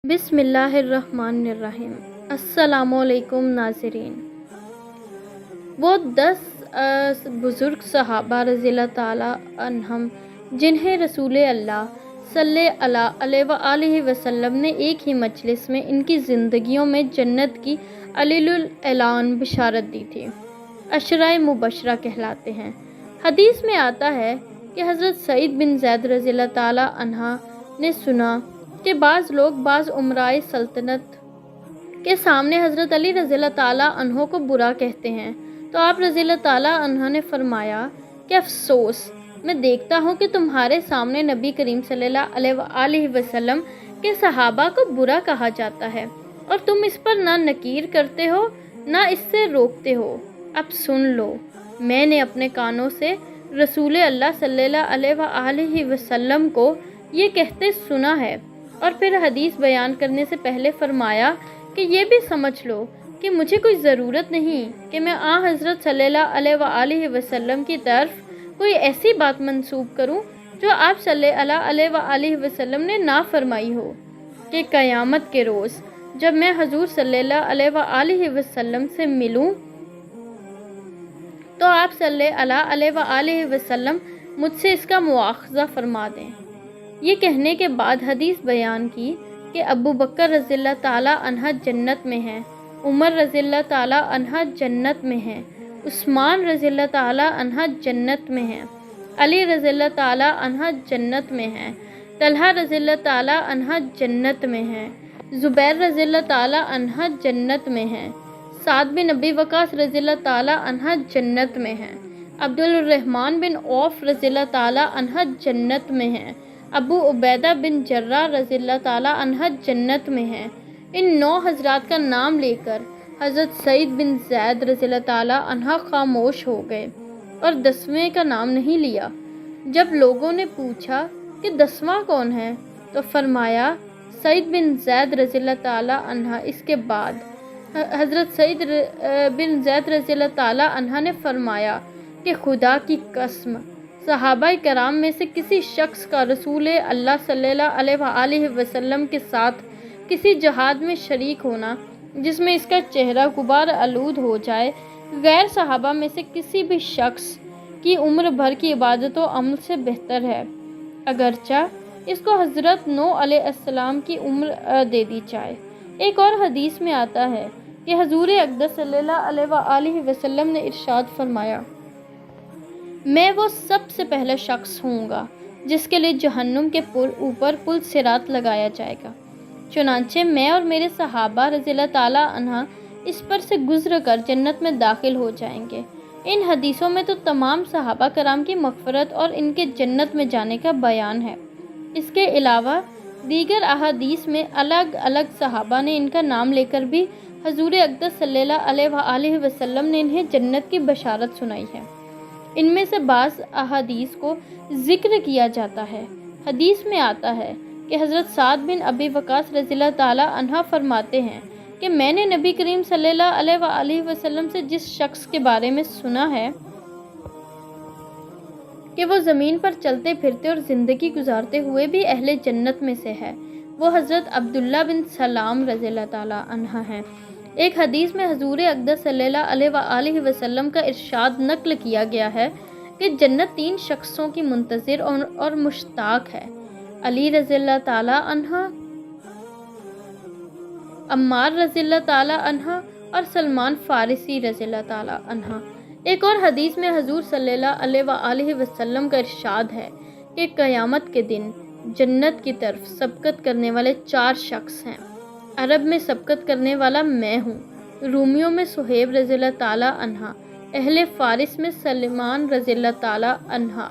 بسم اللہ الرحمن الرحیم۔ السلام علیکم ناظرین۔ وہ 10 بزرگ صحابہ رضی اللہ تعالیٰ عنہم جنہیں رسول اللہ صلی اللہ علیہ وآلہ وسلم نے ایک ہی مجلس میں ان کی زندگیوں میں جنت کی علیل الاعلان بشارت دی تھی، عشرۂ مبشرہ کہلاتے ہیں۔ حدیث میں آتا ہے کہ حضرت سعید بن زید رضی اللہ تعالیٰ عنہ نے سنا کہ بعض لوگ بعض امرائے سلطنت کے سامنے حضرت علی رضی اللہ تعالیٰ عنہ کو برا کہتے ہیں، تو آپ رضی اللہ تعالیٰ عنہ نے فرمایا کہ افسوس، میں دیکھتا ہوں کہ تمہارے سامنے نبی کریم صلی اللہ علیہ وآلہ وسلم کے صحابہ کو برا کہا جاتا ہے اور تم اس پر نہ نکیر کرتے ہو نہ اس سے روکتے ہو۔ اب سن لو، میں نے اپنے کانوں سے رسول اللہ صلی اللہ علیہ وآلہ وسلم کو یہ کہتے سنا ہے، اور پھر حدیث بیان کرنے سے پہلے فرمایا کہ یہ بھی سمجھ لو کہ مجھے کوئی ضرورت نہیں کہ میں حضرت صلی اللہ علیہ وآلہ وسلم کی طرف کوئی ایسی بات منسوب کروں جو آپ صلی اللہ علیہ وآلہ وسلم نے نہ فرمائی ہو، کہ قیامت کے روز جب میں حضور صلی اللہ علیہ وآلہ وسلم سے ملوں تو آپ صلی اللہ علیہ وآلہ وسلم مجھ سے اس کا مواخذہ فرما دیں۔ یہ کہنے کے بعد حدیث بیان کی کہ ابو بکر رضی اللہ تعالیٰ عنہ جنت میں ہیں، عمر رضی اللہ تعالیٰ عنہ جنت میں ہیں، عثمان رضی اللہ تعالیٰ عنہ جنت میں ہیں، علی رضی اللہ تعالیٰ عنہ جنت میں ہیں، طلحہ رضی اللہ تعالیٰ عنہ جنت میں ہیں، زبیر رضی اللہ تعالیٰ عنہ جنت میں ہیں، سعد بن ابی وقاص رضی اللہ تعالیٰ عنہ جنت میں ہیں، عبد الرحمن بن عوف رضی اللہ تعالیٰ عنہ جنت میں ہیں، ابو عبیدہ بن جراح رضی اللہ تعالیٰ عنہ جنت میں ہیں۔ ان 9 حضرات کا نام لے کر حضرت سعید بن زید رضی اللہ تعالیٰ عنہ خاموش ہو گئے اور 10ویں کا نام نہیں لیا۔ جب لوگوں نے پوچھا کہ 10واں کون ہے تو فرمایا سعید بن زید رضی اللہ تعالیٰ عنہ۔ اس کے بعد حضرت سعید بن زید رضی اللہ تعالیٰ عنہ نے فرمایا کہ خدا کی قسم، صحابہ کرام میں سے کسی شخص کا رسول اللہ صلی اللہ علیہ وآلہ وسلم کے ساتھ کسی جہاد میں شریک ہونا جس میں اس کا چہرہ غبار آلود ہو جائے، غیر صحابہ میں سے کسی بھی شخص کی عمر بھر کی عبادت و عمل سے بہتر ہے، اگرچہ اس کو حضرت نوح علیہ السلام کی عمر دے دی جائے۔ ایک اور حدیث میں آتا ہے کہ حضور اقدس صلی اللہ علیہ وآلہ وسلم نے ارشاد فرمایا، میں وہ سب سے پہلا شخص ہوں گا جس کے لیے جہنم کے اوپر پل صراط لگایا جائے گا، چنانچہ میں اور میرے صحابہ رضی اللہ تعالیٰ عنہ اس پر سے گزر کر جنت میں داخل ہو جائیں گے۔ ان حدیثوں میں تو تمام صحابہ کرام کی مغفرت اور ان کے جنت میں جانے کا بیان ہے۔ اس کے علاوہ دیگر احادیث میں الگ الگ صحابہ نے ان کا نام لے کر بھی حضور اقدس صلی اللہ علیہ وآلہ وسلم نے انہیں جنت کی بشارت سنائی ہے۔ ان میں سے بعض احادیث کو ذکر کیا جاتا ہے۔ حدیث میں آتا ہے کہ حضرت سعد بن ابی وقاص رضی اللہ تعالیٰ عنہ فرماتے ہیں کہ میں نے نبی کریم صلی اللہ علیہ وآلہ وسلم سے جس شخص کے بارے میں سنا ہے کہ وہ زمین پر چلتے پھرتے اور زندگی گزارتے ہوئے بھی اہل جنت میں سے ہے، وہ حضرت عبداللہ بن سلام رضی اللہ تعالیٰ عنہ ہیں۔ ایک حدیث میں حضور اقدس صلی اللہ علیہ وآلہ وسلم کا ارشاد نقل کیا گیا ہے کہ جنت 3 شخصوں کی منتظر اور مشتاق ہے، علی رضی اللہ تعالیٰ عنہ، عمار رضی اللہ تعالیٰ عنہ اور سلمان فارسی رضی اللہ تعالیٰ عنہ۔ ایک اور حدیث میں حضور صلی اللہ علیہ وآلہ وسلم کا ارشاد ہے کہ قیامت کے دن جنت کی طرف سبقت کرنے والے 4 شخص ہیں۔ عرب میں سبقت کرنے والا میں ہوں، رومیوں میں صہیب رضی اللہ تعالیٰ عنہ، اہل فارس میں سلمان رضی اللہ تعالیٰ عنہ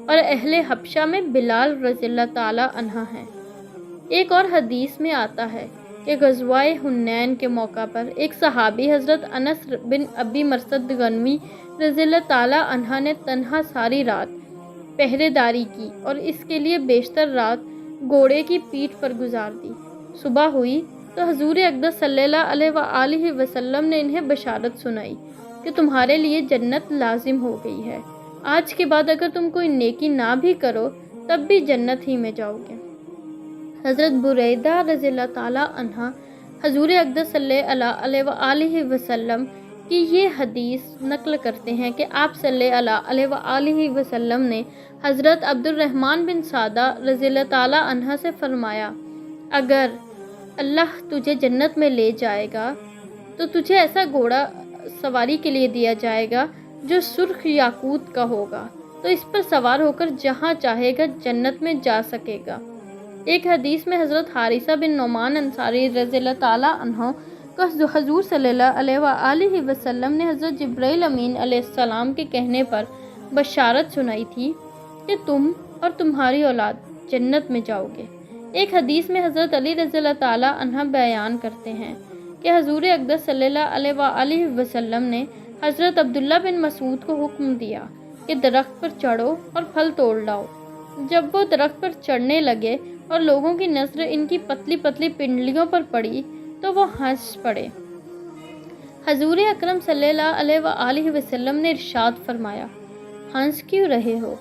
اور اہل حبشہ میں بلال رضی اللہ تعالیٰ عنہ ہیں۔ ایک اور حدیث میں آتا ہے کہ غزوہ حنین کے موقع پر ایک صحابی حضرت انس بن ابی مرثد غنوی رضی اللہ تعالیٰ عنہ نے تنہا ساری رات پہرے داری کی اور اس کے لیے بیشتر رات گھوڑے کی پیٹھ پر گزار دی۔ صبح ہوئی تو حضور اقدس صلی اللہ علیہ وآلہ وسلم نے انہیں بشارت سنائی کہ تمہارے لیے جنت لازم ہو گئی ہے، آج کے بعد اگر تم کوئی نیکی نہ بھی کرو تب بھی جنت ہی میں جاؤ گے۔ حضرت بریدہ رضی اللہ تعالیٰ عنہ حضور اقدس صلی اللہ علیہ وآلہ وسلم کی یہ حدیث نقل کرتے ہیں کہ آپ صلی اللہ علیہ وآلہ وسلم نے حضرت عبد الرحمن بن سعدہ رضی اللہ تعالیٰ عنہ سے فرمایا، اگر اللہ تجھے جنت میں لے جائے گا تو تجھے ایسا گھوڑا سواری کے لیے دیا جائے گا جو سرخ یاقوت کا ہوگا، تو اس پر سوار ہو کر جہاں چاہے گا جنت میں جا سکے گا۔ ایک حدیث میں حضرت حارثہ بن نعمان انصاری رضی اللہ تعالیٰ عنہ کو حضور صلی اللہ علیہ وآلہ وسلم نے حضرت جبرائیل امین علیہ السلام کے کہنے پر بشارت سنائی تھی کہ تم اور تمہاری اولاد جنت میں جاؤ گے۔ ایک حدیث میں حضرت علی رضی اللہ تعالیٰ عنہ بیان کرتے ہیں کہ حضور اقدس صلی اللہ علیہ وآلہ وسلم نے حضرت عبداللہ بن مسعود کو حکم دیا کہ درخت پر چڑھو اور پھل توڑ لاؤ۔ جب وہ درخت پر چڑھنے لگے اور لوگوں کی نظر ان کی پتلی پتلی پنڈلیوں پر پڑی تو وہ ہنس پڑے۔ حضور اکرم صلی اللہ علیہ وآلہ وسلم نے ارشاد فرمایا، ہنس کیوں رہے ہو؟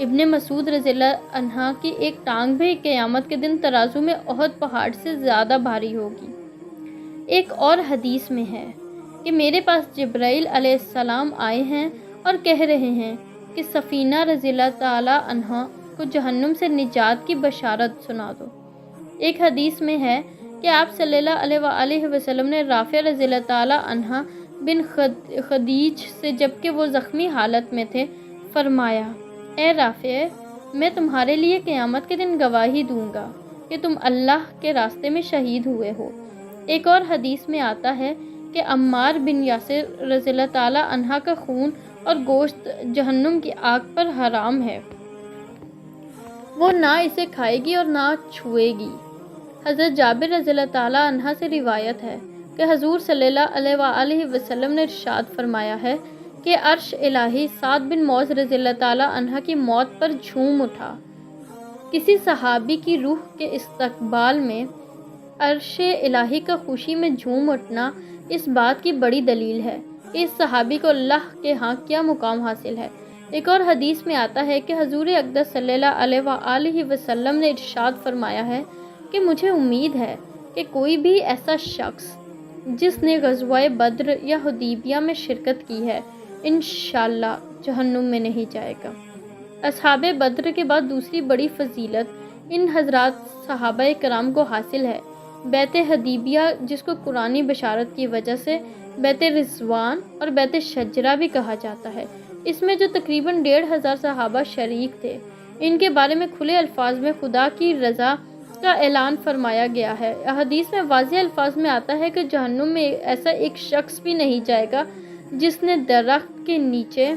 ابن مسعود رضی اللہ عنہ کی ایک ٹانگ بھی قیامت کے دن ترازو میں احد پہاڑ سے زیادہ بھاری ہوگی۔ ایک اور حدیث میں ہے کہ میرے پاس جبرائیل علیہ السلام آئے ہیں اور کہہ رہے ہیں کہ سفینہ رضی اللہ تعالیٰ عنہ کو جہنم سے نجات کی بشارت سنا دو۔ ایک حدیث میں ہے کہ آپ صلی اللہ علیہ وآلہ وسلم نے رافع رضی اللہ تعالیٰ عنہ بن خدیج سے جبکہ وہ زخمی حالت میں تھے فرمایا، اے رافع، میں تمہارے لیے قیامت کے دن گواہی دوں گا کہ تم اللہ کے راستے میں شہید ہوئے ہو۔ ایک اور حدیث میں آتا ہے کہ عمار بن یاسر رضی اللہ تعالیٰ عنہ کا خون اور گوشت جہنم کی آگ پر حرام ہے، وہ نہ اسے کھائے گی اور نہ چھوئے گی۔ حضرت جابر رضی اللہ تعالیٰ عنہ سے روایت ہے کہ حضور صلی اللہ علیہ وآلہ وسلم نے ارشاد فرمایا ہے کہ عرش الہی سعد بن معاذ رضی اللہ تعالیٰ عنہ کی موت پر جھوم اٹھا۔ کسی صحابی کی روح کے استقبال میں عرش الہی کا خوشی میں جھوم اٹھنا اس بات کی بڑی دلیل ہے کہ اس صحابی کو اللہ کے ہاں کیا مقام حاصل ہے۔ ایک اور حدیث میں آتا ہے کہ حضور اقدس صلی اللہ علیہ وآلہ وسلم نے ارشاد فرمایا ہے کہ مجھے امید ہے کہ کوئی بھی ایسا شخص جس نے غزوہ بدر یا حدیبیہ میں شرکت کی ہے انشاءاللہ جہنم میں نہیں جائے گا۔ اصحاب بدر کے بعد دوسری بڑی فضیلت ان حضرات صحابہ کرام کو حاصل ہے، بیت حدیبیہ، جس کو قرآنی بشارت کی وجہ سے بیت رضوان اور بیت شجرہ بھی کہا جاتا ہے۔ اس میں جو تقریباً 1500 صحابہ شریک تھے، ان کے بارے میں کھلے الفاظ میں خدا کی رضا کا اعلان فرمایا گیا ہے۔ حدیث میں واضح الفاظ میں آتا ہے کہ جہنم میں ایسا ایک شخص بھی نہیں جائے گا جس نے درخت کے نیچے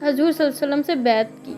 حضور صلی اللہ علیہ وسلم سے بیعت کی